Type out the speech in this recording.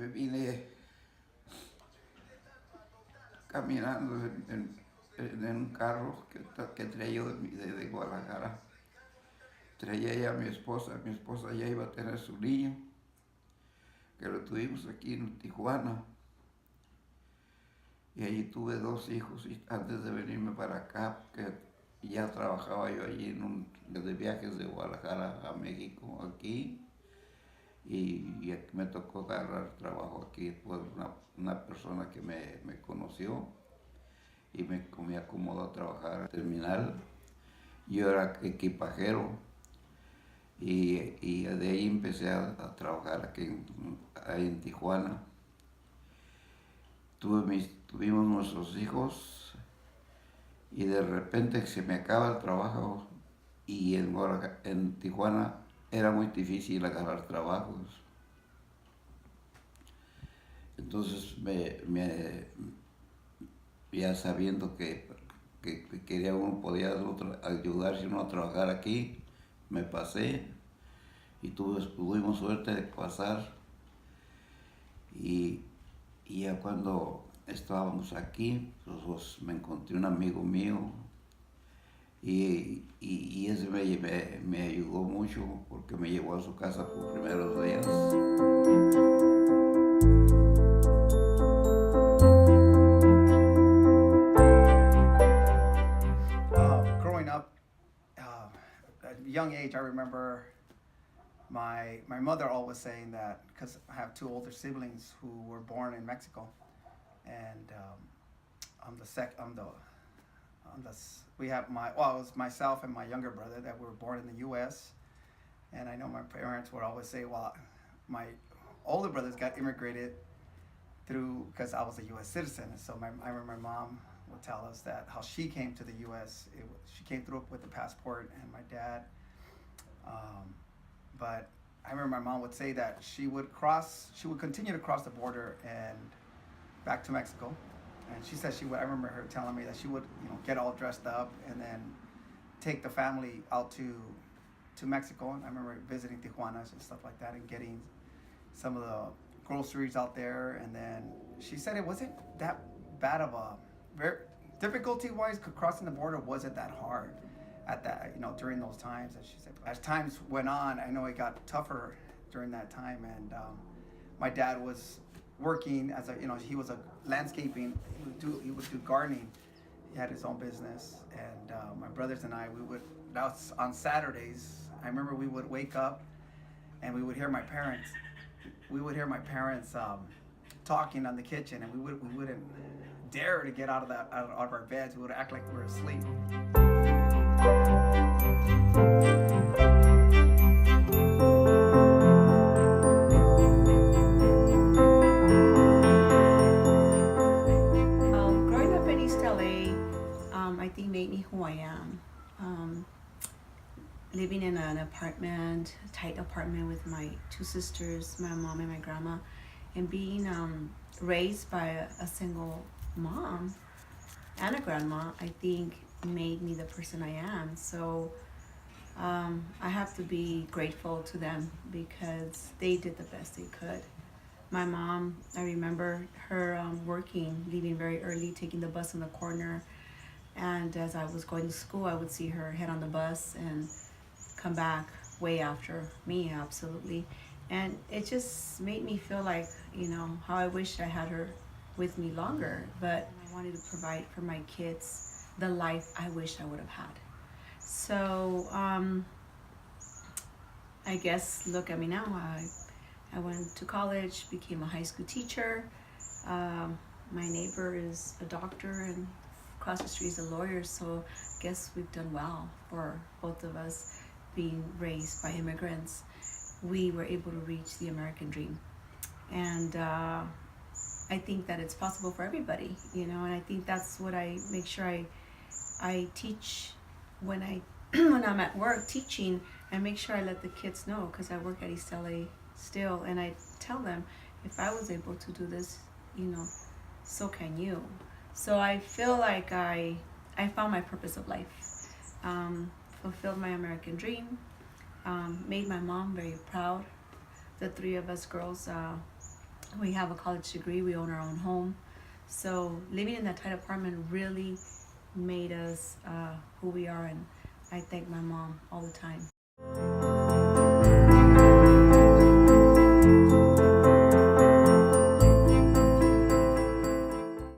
vine caminando en un carro que traía yo de Guadalajara. Traía ya a mi esposa ya iba a tener su niño, que lo tuvimos aquí en Tijuana. Y allí tuve dos hijos y antes de venirme para acá, que ya trabajaba yo allí de viajes de Guadalajara a México, aquí. Y me tocó agarrar trabajo aquí por una persona que me conoció y me acomodó a trabajar en el terminal. Yo era equipajero y de ahí empecé a trabajar aquí en Tijuana. Tuvimos nuestros hijos y de repente se me acaba el trabajo y en Tijuana era muy difícil agarrar trabajos. Entonces ya sabiendo que quería uno, podía ayudarse uno a trabajar aquí, me pasé y tuvimos suerte de pasar y ya cuando estábamos aquí, pues me encontré un amigo mío y ese me ayudó mucho porque me llevó a su casa por primeros días. Growing up, at a young age, I remember my mother always saying that, because I have two older siblings who were born in Mexico, and we have it was myself and my younger brother that were born in the U.S. And I know my parents would always say, well, my older brothers got immigrated through because I was a U.S. citizen. And so I remember my mom would tell us that how she came to the U.S. She came through with the passport, and my dad. But I remember my mom would say that she would continue to cross the border and back to Mexico. And she said I remember her telling me that she would, get all dressed up and then take the family out to Mexico. And I remember visiting Tijuana and stuff like that and getting some of the groceries out there. And then she said it wasn't that bad of difficulty-wise, crossing the border wasn't that hard at that, during those times. And she said, as times went on, I know it got tougher during that time. And my dad was working as he was a landscaping. He would do gardening. He had his own business, and my brothers and I, that was on Saturdays. I remember we would wake up, and we would hear my parents. Talking on the kitchen, and we wouldn't dare to get out of our beds. We would act like we were asleep. Growing up in East LA, I think made me who I am. Living in an apartment, a tight apartment with my two sisters, my mom and my grandma, and being raised by a single mom and a grandma, I think made me the person I am. So I have to be grateful to them because they did the best they could. My mom, I remember her working, leaving very early, taking the bus on the corner. And as I was going to school, I would see her head on the bus and come back way after me, absolutely. And it just made me feel like, how I wish I had her with me longer. But I wanted to provide for my kids the life I wish I would have had. So I guess, look at me now. I went to college, became a high school teacher. My neighbor is a doctor, and across the street is a lawyer. So I guess we've done well for both of us being raised by immigrants. We were able to reach the American dream. And I think that it's possible for everybody, and I think that's what I make sure I teach when I'm at work teaching. I make sure I let the kids know, because I work at East LA still, and I tell them, if I was able to do this, so can you. So I feel like I found my purpose of life, fulfilled my American dream, made my mom very proud. The three of us girls We have a college degree. We own our own home. So living in that tight apartment really made us who we are, and I thank my mom all the time.